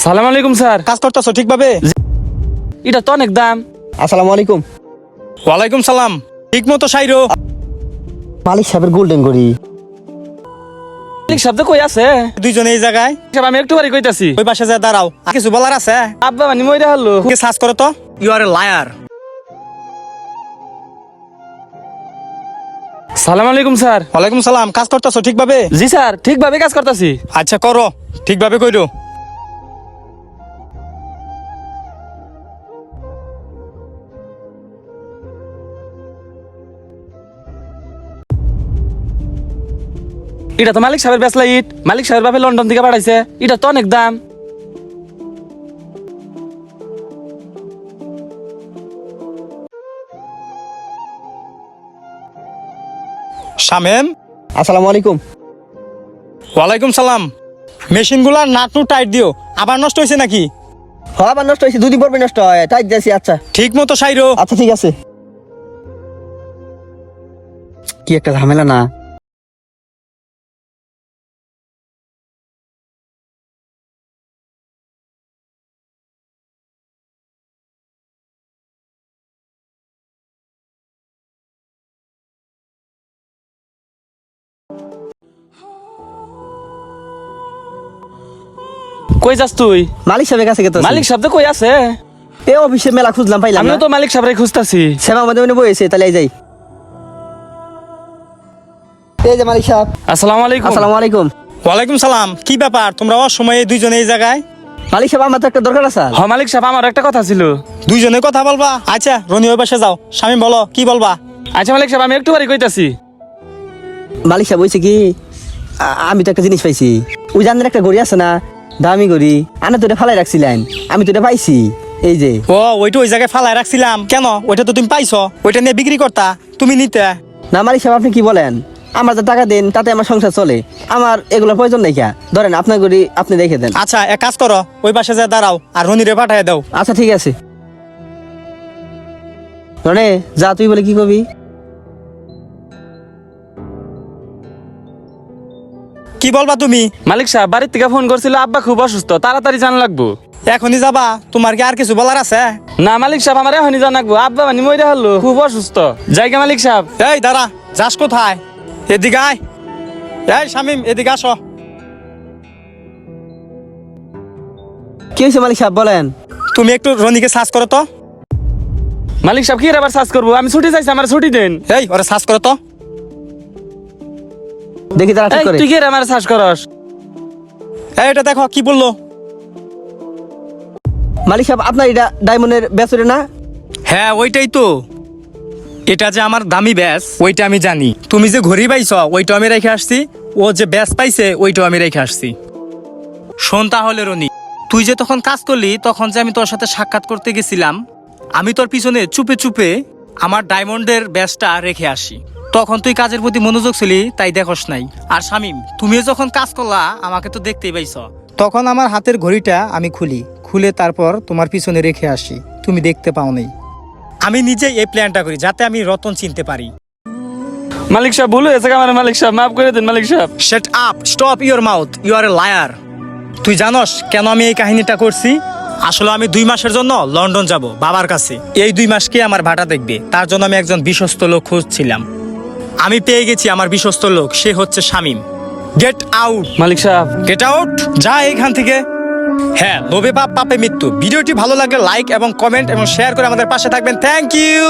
সালাম আলাইকুম স্যার। কাজ করতেছো ঠিকভাবে? এটা তো অনেক দাম। আসসালামু আলাইকুম। ওয়ালাইকুম সালাম। ঠিক মতো সাইরো। মালিক সাহেবের গোল্ডেন গড়ি। মালিক শব্দ কই আছে? দুইজনে এই জায়গায়। সাহেব আমি একটু বাড়ি কইতাছি। ওই পাশে যা দাঁড়াও। আর কিছু বলার আছে? আব্বা মানে মইরা হলো। সার্চ করো তো। You are a liar. সালাম আলাইকুম স্যার। ওয়ালাইকুম সালাম। কাজ করতেছো ঠিকভাবে? জি স্যার, ঠিকভাবে কাজ করতেছি। আচ্ছা করো, ঠিকভাবে কইরো। এটা তো মালিক সাহেবের বেসলা ইট। মালিক সাহেবের বাপে লন্ডন থেকে পাঠাইছে। এটা তো অনেক দাম। শামেম। আসসালামু আলাইকুম। ওয়ালাইকুম সালাম। মেশিনগুলার নাটু টাইট দিও। আবার নষ্ট হয়েছে নাকি? হ্যাঁ, আবার নষ্ট হয়েছে, দুদিন পর নষ্ট হয়, তাই যাচ্ছি। আচ্ছা ঠিক মতো সাইরো। আচ্ছা ঠিক আছে। কি একটা ঝামেলা না। কই যাস তুই? মালিক সাহেবের কাছে গেছে। মালিক শব্দ কই আছে? এ অফিসে মেলা খুঁজলাম, পাইলাম আমিও না। তো মালিক সাহেবরে খুঁজতাছি। সেবা আমাদের মনে বইছে, তাহলে এই যাই। এই যে মালিক সাহেব। আসসালামু আলাইকুম। আসসালামু আলাইকুম। ওয়ালাইকুম সালাম। কি ব্যাপার, তোমরা অসময়ে দুইজনে এই জায়গায়? মালিক সাহেব, আমার তো একটা দরকার আছে। হ মালিক সাহেব, আমার একটা কথা ছিল। দুইজনে কথা বলবা? আচ্ছা রনি ওই পাশে যাও। শামিম বলো কি বলবা? আচ্ছা মালিক সাহেব, আমি একটু বাড়ি কইতাছি। মালিক সাহেব বলছে কি, আমি তো একটা জিনিস পাইছি। ওই জানের একটা গড়ি আছে না, দামি গড়ি, আনা তো এটা ফালাই রাখছিলেন, আমি তো এটা পাইছি। এই যে ও ওইটা ওই জায়গায় ফালায় রাখছিলাম কেন? ওইটা তো তুমি পাইছো, ওইটা নিয়ে বিক্রি করতা, তুমি নিতে। না মালিক সাহেব, আপনি কি বলেন? আমার যে টাকা দেন তাতে আমার সংসার চলে, আমার এগুলোর প্রয়োজন নেই। ধরেন আপনার গড়ি আপনি রেখে দেন। আচ্ছা এক কাজ করো, ওই পাশে যা দাঁড়াও আর রনিরে পাঠায় দাও। আচ্ছা ঠিক আছে। রনে যা, তুই বলে কি কবি? কি বলবা তুমি? মালিক সাহেব বাড়ির থেকে ফোন করছিল, আব্বা খুব অসুস্থ, তাড়াতাড়ি জানা লাগবো। এখনই যাবা? তোমার কি আর কিছু বলার আছে? না মালিক সাহেব, আমার এখনই জানা লাগবো। আব্বা মানে মইরা হলো, খুব অসুস্থ। জায়গা মালিক সাহেব। এই দাঁড়া, যাস কোথায়? এদিকে আয়। এই শামিম এদিকে আসো। কি হয়েছে মালিক সাহেব, বলেন। তুমি একটু রনিকে সার্চ করো তো। মালিক সাহেব কি এর আবার সার্চ করবো? আমি ছুটি চাইছি, আমার ছুটি দেন। এই ওরা সার্চ করো তো। দেখি তারা ঠিক এই, করে। তুই কি এর আমার সার্চ করস? এই এটা দেখো কি বললো। মালিক সাহেব, আপনার এটা ডায়মন্ডের বেচরে না? হ্যাঁ ওইটাই তো। এটা যে আমার দামি ব্যাস ওইটা আমি জানি। তুমি যে ঘড়ি পাইছ ওইটা আমি রেখে আসছি। ও যে ব্যাস পাইছে ওইটাও আমি রেখে আসছি। শোন তাহলে রনি, তুই যে তখন কাজ করলি, তখন যে আমি তোর সাথে সাক্ষাৎ করতে গেছিলাম, আমি তোর পিছনে চুপে চুপে আমার ডায়মন্ডের ব্যাসটা রেখে আসি। তখন তুই কাজের প্রতি মনোযোগ ছিলি, তাই দেখোস নাই। আর শামিম, তুমিও যখন কাজ করলা আমাকে তো দেখতেই পাইছ। তখন আমার হাতের ঘড়িটা আমি খুলে তারপর তোমার পিছনে রেখে আসি, তুমি দেখতে পাও নাই। আমি নিজেই এই প্ল্যানটা করি যাতে আমি রতন চিনতে পারি। মালিক সাহেব ভুল হয়েছে আমার। মালিক সাহেব মাফ করে দেন মালিক সাহেব। Shut up, stop your mouth, you are a liar. তুই জানোস কেন আমি এই কাহিনীটা করছি? আসলে আমি 2 মাসের জন্য লন্ডন যাব বাবার কাছে। এই 2 মাসকে আমার ভাটা দেখবে, তার জন্য আমি একজন বিশ্বস্ত লোক খুঁজছিলাম। আমি পেয়ে গেছি আমার বিশ্বস্ত লোক, সে হচ্ছে শামিম। গেট আউট মালিক সাহেব। গেট আউট, যা এখান থেকে। হ্যাঁ, লোভে পাপ পাপে মৃত্যু। ভিডিওটি ভালো লাগলে লাইক এবং কমেন্ট এবং শেয়ার করে আমাদের পাশে থাকবেন। Thank you.